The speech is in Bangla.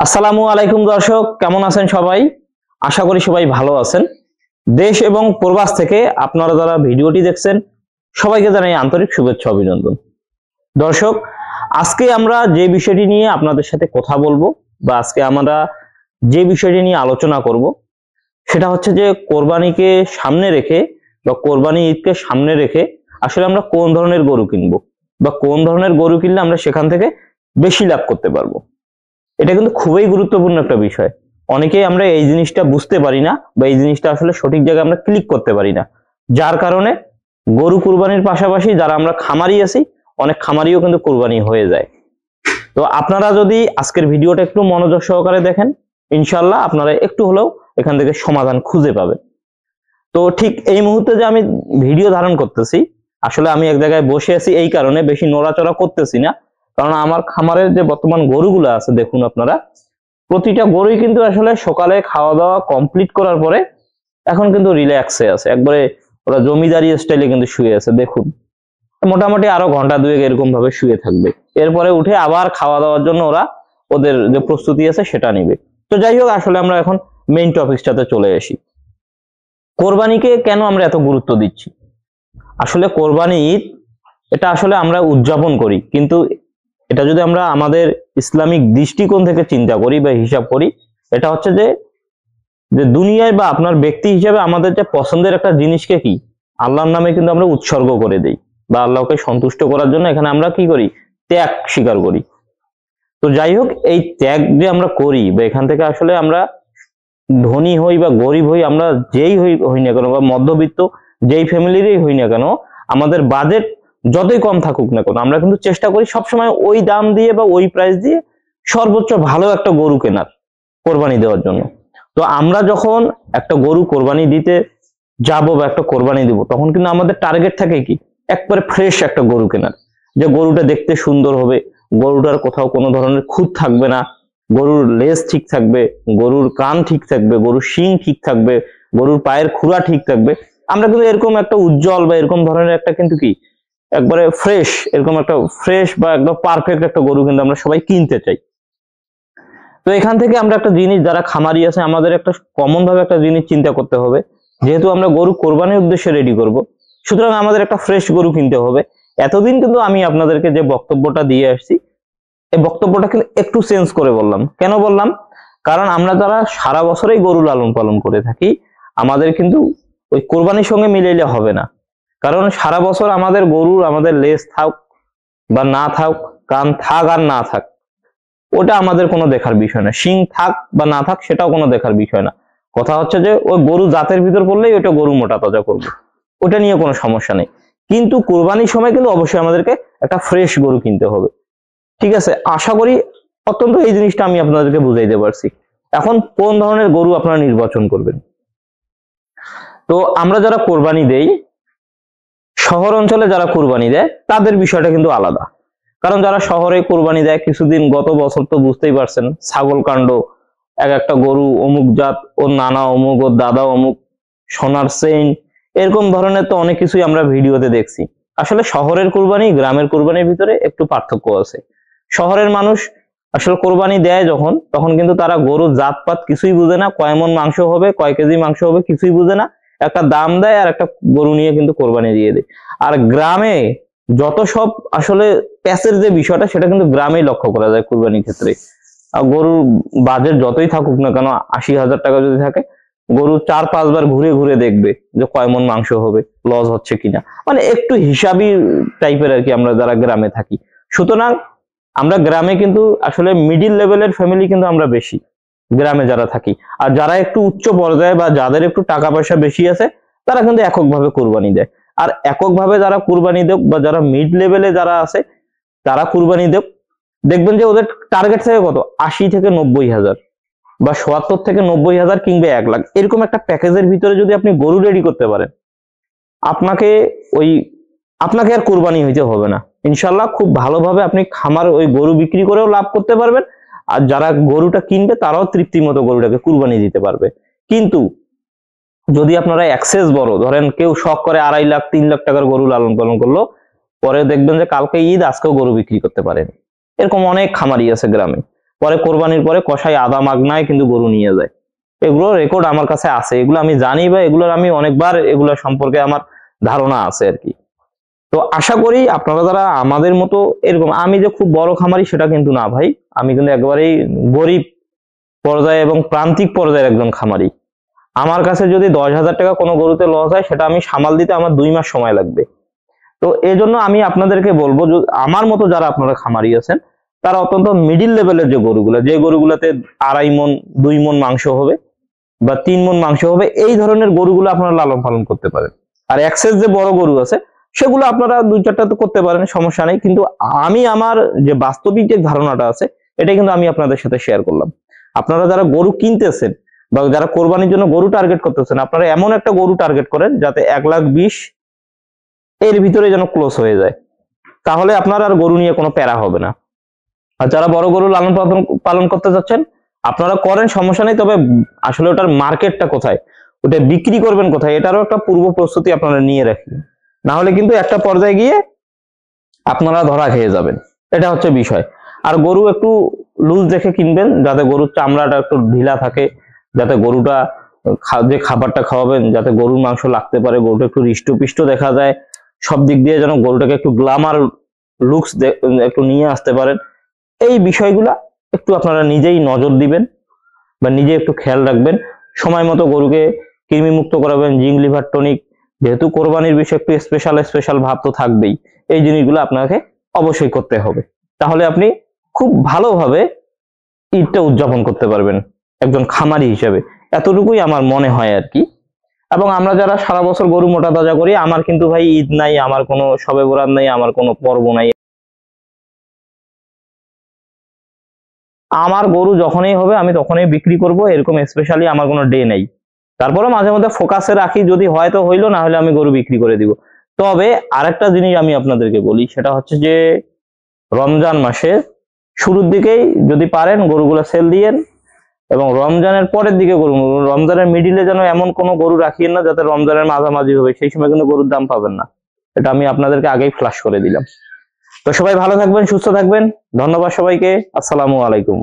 আসসালামু আলাইকুম দর্শক, কেমন আছেন সবাই? আশা করি সবাই ভালো আছেন। দেশ এবং প্রবাস থেকে আপনারা যারা ভিডিওটি দেখছেন সবাইকে জানাই আন্তরিক শুভেচ্ছা অভিনন্দন। দর্শক, আজকে আমরা যে বিষয়টি নিয়ে আপনাদের সাথে কথা বলবো বা আজকে আমরা যে বিষয়টি নিয়ে আলোচনা করব সেটা হচ্ছে যে কোরবানিকে সামনে রেখে বা কোরবানি ঈদকে সামনে রেখে আসলে আমরা কোন ধরনের গরু কিনবো বা কোন ধরনের গরু কিনলে আমরা সেখান থেকে বেশি লাভ করতে পারবো। এটা কিন্তু খুবই গুরুত্বপূর্ণ একটা বিষয়। অনেকেই আমরা এই জিনিসটা বুঝতে পারি না বা এই জিনিসটা আসলে সঠিক জায়গায় আমরা ক্লিক করতে পারি না, যার কারণে গরু কুরবানির পাশাপাশি যারা আমরা খামারি আছি অনেক খামারিও কিন্তু কুরবানি হয়ে যায়। তো আপনারা যদি আজকের ভিডিওটা একটু মনোযোগ সহকারে দেখেন, ইনশাল্লাহ আপনারা একটু হলেও এখান থেকে সমাধান খুঁজে পাবেন। তো ঠিক এই মুহূর্তে যে আমি ভিডিও ধারণ করতেছি, আসলে আমি এক জায়গায় বসে আছি এই কারণে বেশি নড়াচড়া করতেছি না, কারণ আমার খামারের যে বর্তমান গরুগুলো আছে দেখুন আপনারা, প্রতিটা গরুই কিন্তু আসলে সকালে খাওয়া দাওয়া কমপ্লিট করার পরে এখন কিন্তু রিল্যাক্সে আছে, একবারে ওরা জমিদারি স্টাইলে কিন্তু শুয়ে আছে। দেখুন মোটামুটি আরো ঘন্টা দুয়েক এরকম ভাবে শুয়ে থাকবে, এরপরে উঠে আবার খাওয়া দাওয়ার জন্য ওরা ওদের যে প্রস্তুতি আছে সেটা নিবে। তো যাই হোক, আসলে আমরা এখন মেইন টপিকসটাতে চলে আসি। কোরবানিকে কেন আমরা এত গুরুত্ব দিচ্ছি? আসলে কোরবানি ঈদ এটা আসলে আমরা উদযাপন করি, কিন্তু এটা যদি আমরা আমাদের ইসলামিক দৃষ্টিকোণ থেকে চিন্তা করি বা হিসাব করি, এটা হচ্ছে যে যে দুনিয়ায় বা আপনার ব্যক্তি হিসেবে আমাদের যে পছন্দের একটা জিনিসকে কি আল্লাহর নামে কিন্তু আমরা উৎসর্গ করে দেই বা আল্লাহকে সন্তুষ্ট করার জন্য এখানে আমরা কি করি, ত্যাগ স্বীকার করি। তো যাই হোক, এই ত্যাগ যে আমরা করি বা এখান থেকে আসলে আমরা ধনী হই বা গরিব হই, আমরা যেই হই না কেন বা মধ্যবিত্ত যেই ফ্যামিলিরই হই না কেন, আমাদের বাজেট যতই কম থাকুক না কেন আমরা কিন্তু চেষ্টা করি সবসময় ওই দাম দিয়ে বা ওই প্রাইস দিয়ে সর্বোচ্চ ভালো একটা গরু কেনার, কোরবানি দেওয়ার জন্য। তো আমরা যখন একটা গরু কোরবানি দিতে যাব বা একটা কোরবানি দিব, তখন কিন্তু আমাদের টার্গেট থাকে কি, একবারে ফ্রেশ একটা গরু কেনার, যে গরুটা দেখতে সুন্দর হবে, গরুটার কোথাও কোনো ধরনের খুঁত থাকবে না, গরুর লেজ ঠিক থাকবে, গরুর কান ঠিক থাকবে, গরুর শিং ঠিক থাকবে, গরুর পায়ের খুরা ঠিক থাকবে। আমরা কিন্তু এরকম একটা উজ্জ্বল বা এরকম ধরনের একটা কিন্তু কি একবারে ফ্রেশ, এরকম একটা ফ্রেশ বা একদম পারফেক্ট একটা গরু কিন্তু আমরা সবাই কিনতে চাই। তো এখান থেকে আমরা একটা জিনিস, যারা খামারি আছে আমাদের একটা কমন ভাবে একটা জিনিস চিন্তা করতে হবে, যেহেতু আমরা গরু কোরবানির উদ্দেশ্যে রেডি করব, সুতরাং আমাদের একটা ফ্রেশ গরু কিনতে হবে। এতদিন কিন্তু আমি আপনাদেরকে যে বক্তব্যটা দিয়ে আসছি, এই বক্তব্যটা কিন্তু একটু চেঞ্জ করে বললাম। কেন বললাম? কারণ আমরা যারা সারা বছরই গরু লালন পালন করে থাকি, আমাদের কিন্তু ওই কোরবানির সঙ্গে মিলাইলে হবে না। কারণ সারা বছর আমাদের গরুর আমাদের লেজ থাক বা না থাক, কান থাক আর না থাক, ওটা আমাদের কোনো দেখার বিষয় না। শিং থাক বা না থাক সেটাও কোনো দেখার বিষয় না। কথা হচ্ছে যে ওই গরু জাতের ভিতর পড়লেই ওটা গরু মোটা তাজা করবে, ওটা নিয়ে কোনো সমস্যা নেই। কিন্তু কোরবানির সময় কিন্তু অবশ্যই আমাদেরকে একটা ফ্রেশ গরু কিনতে হবে। ঠিক আছে, আশা করি অত্যন্ত এই জিনিসটা আমি আপনাদেরকে বুঝাইতে পারছি। এখন কোন ধরনের গরু আপনারা নির্বাচন করবেন? তো আমরা যারা কোরবানি দেই, শহর অঞ্চলে যারা কোরবানি দেয় তাদের বিষয়টা কিন্তু আলাদা। কারণ যারা শহরে কোরবানি দেয়, কিছুদিন গত বছর তো বুঝতেই পারছেন, ছাগল কাণ্ড, এক একটা গরু অমুক জাত, ওর নানা অমুক, ওর দাদা অমুক, সোনার চেইন, এরকম ধরনের তো অনেক কিছুই আমরা ভিডিওতে দেখছি। আসলে শহরের কোরবানি গ্রামের কোরবানির ভিতরে একটু পার্থক্য আছে। শহরের মানুষ আসলে কোরবানি দেয় যখন, তখন কিন্তু তারা গরুর জাতপাত কিছুই বুঝে না, কয় মন মাংস হবে, কয় কেজি মাংস হবে কিছুই বুঝে না, একটা দাম দেয় আর একটা গরু নিয়ে কিন্তু কোরবানি দিয়ে দেয়। আর গ্রামে যত সব আসলে প্যাচের যে বিষয়টা, সেটা কিন্তু গ্রামেই লক্ষ্য করা যায় কোরবানির ক্ষেত্রে। আর গরুর বাজেট যতই থাকুক না কেন, ৮০,০০০ টাকা যদি থাকে, গরু ৪-৫ বার ঘুরে ঘুরে দেখবে যে কয় মন মাংস হবে, লস হচ্ছে কিনা, মানে একটু হিসাবি টাইপের আর কি আমরা যারা গ্রামে থাকি। সুতরাং আমরা গ্রামে কিন্তু আসলে মিডিল লেভেলের ফ্যামিলি কিন্তু আমরা বেশি গ্রামে যারা থাকি। আর যারা একটু উচ্চ পর্যায়ে বা যাদের একটু টাকা পয়সা বেশি আছে, তারা কিন্তু এককভাবে কোরবানি দেয়। আর এককভাবে যারা কুরবানি দেব বা যারা মিড লেভেলে যারা আছে তারা কুরবানি দেব, দেখবেন যে ওদের টার্গেট থেকে কত, ৮০ থেকে ৯০ হাজার বা ৭০ থেকে ৯০ হাজার কিংবা ১ লাখ, এরকম একটা প্যাকেজের ভিতরে যদি আপনি গরু রেডি করতে পারেন, আপনাকে ওই আপনাকে আর কোরবানি হইতে হবে না। ইনশাল্লাহ খুব ভালোভাবে আপনি খামার ওই গরু বিক্রি করেও লাভ করতে পারবেন, আর যারা গরুটা কিনবে তারাও তৃপ্তি মতো গরুটাকে কুরবানি দিতে পারবে। কিন্তু যদি আপনারা এক্সেস বড় ধরেন, কেউ শখ করে ২.৫ লাখ ৩ লাখ টাকার গরু লালন পালন করলো, পরে দেখবেন যে কালকে ঈদ, আজকেও গরু বিক্রি করতে পারেন, এরকম অনেক খামারি আছে গ্রামে। পরে কোরবানির পরে কসাই আধা মাগনায় কিন্তু গরু নিয়ে যায়। এগুলো রেকর্ড আমার কাছে আছে, এগুলো আমি জানি বা এগুলোর আমি অনেকবার এগুলো সম্পর্কে আমার ধারণা আছে আর কি। তো আশা করি আপনারা যারা আমাদের মতো এরকম, আমি যে খুব বড় খামারি সেটা কিন্তু না ভাই, আমি কিন্তু একেবারেই গরিব পর্যায়ে এবং প্রান্তিক পর্যায়ের একজন খামারি। আমার কাছে যদি 10,000 টাকা কোনো গরুতে লস হয়, সেটা আমি সামাল দিতে আমার 2 মাস সময় লাগবে। তো এই জন্য আমি আপনাদেরকে বলবো, আমার মতো যারা আপনারা খামারি আছেন, তারা অত্যন্ত মিডিল লেভেলের যে গরুগুলো, যে গরুগুলোতে 2.5 মণ 2 মণ মাংস হবে বা 3 মণ মাংস হবে, এই ধরনের গরুগুলো আপনারা লালন পালন করতে পারেন। আর এক্সেস যে বড় গরু আছে সেগুলো আপনারা 2-4টা তো করতে পারেন, সমস্যা নেই। কিন্তু আমি আমার যে বাস্তবিক যে ধারণাটা আছে, এটা কিন্তু আমি আপনাদের সাথে শেয়ার করলাম। আপনারা যারা গরু কিনতেছেন বা যারা কোরবানির জন্য গরু টার্গেট করতেছেন, আপনারা এমন একটা গরু টার্গেট করেন যাতে 1,20,000 এর ভিতরে যেন ক্লোজ হয়ে যায়, তাহলে আপনার আর গরু নিয়ে কোনো প্যারা হবে না। আর যারা বড় গরু লালন পালন করতে যাচ্ছেন, আপনারা করেন, সমস্যা নেই। তবে আসলে ওটার মার্কেটটা কোথায়, ওটা বিক্রি করবেন কোথায়, এটারও একটা পূর্ব প্রস্তুতি আপনারা নিয়ে রাখেন, না হলে কিন্তু একটা পর্যায়ে গিয়ে আপনারা ধরা খেয়ে যাবেন। এটা হচ্ছে বিষয়। আর গরু একটু লুজ দেখে কিনবেন, যাতে গরুর চামড়াটা একটু ঢিলা থাকে, যাতে গরুটা যে খাবারটা খাওয়াবেন যাতে গরুর মাংস লাগতে পারে, গরুটা একটু হৃষ্টপুষ্ট দেখা যায়, সব দিক দিয়ে যেন গরুটাকে একটু গ্ল্যামার লুকস একটু নিয়ে আসতে পারেন। এই বিষয়গুলা একটু আপনারা নিজেই নজর দিবেন বা নিজে একটু খেয়াল রাখবেন। সময় মতো গরুকে কৃমি মুক্ত করাবেন, জিঙ্ক লিভার টনিক, যেহেতু কোরবানির বিষয় একটু স্পেশাল ভাব তো থাকবেই, এই জিনিসগুলো আপনাকে অবশ্যই করতে হবে। তাহলে আপনি খুব ভালোভাবে ঈদটা উদযাপন করতে পারবেন একজন খামারি হিসেবে, এতটুকুই আমার মনে হয় আর কি। এবং আমরা যারা সারা বছর গরু মোটা তাজা করি, আমার কিন্তু ভাই ঈদ নাই, আমার কোনো শবে বরাত নাই, আমার কোনো পর্ব নাই। আমার গরু যখনই হবে আমি তখনই বিক্রি করব, এরকম স্পেশালি আমার কোনো ডে নেই। তারপরে মাঝে মধ্যে ফোকাসে রাখি, যদি হয় তো হইলো, না হলে আমি গরু বিক্রি করে দিব। তবে আরেকটা জিনিস আমি আপনাদেরকে বলি, সেটা হচ্ছে যে রমজান মাসে শুরুর দিকেই যদি পারেন গরুগুলো সেল দিয়েন, এবং রমজানের পরের দিকে গরু, রমজানের মিডিলে যেন এমন কোনো গরু রাখিয়েন না যাতে রমজানের মাঝামাঝি হবে, সেই সময় কিন্তু গরুর দাম পাবেন না। এটা আমি আপনাদেরকে আগেই ফ্লাশ করে দিলাম। তো সবাই ভালো থাকবেন, সুস্থ থাকবেন, ধন্যবাদ সবাইকে, আসসালামু আলাইকুম।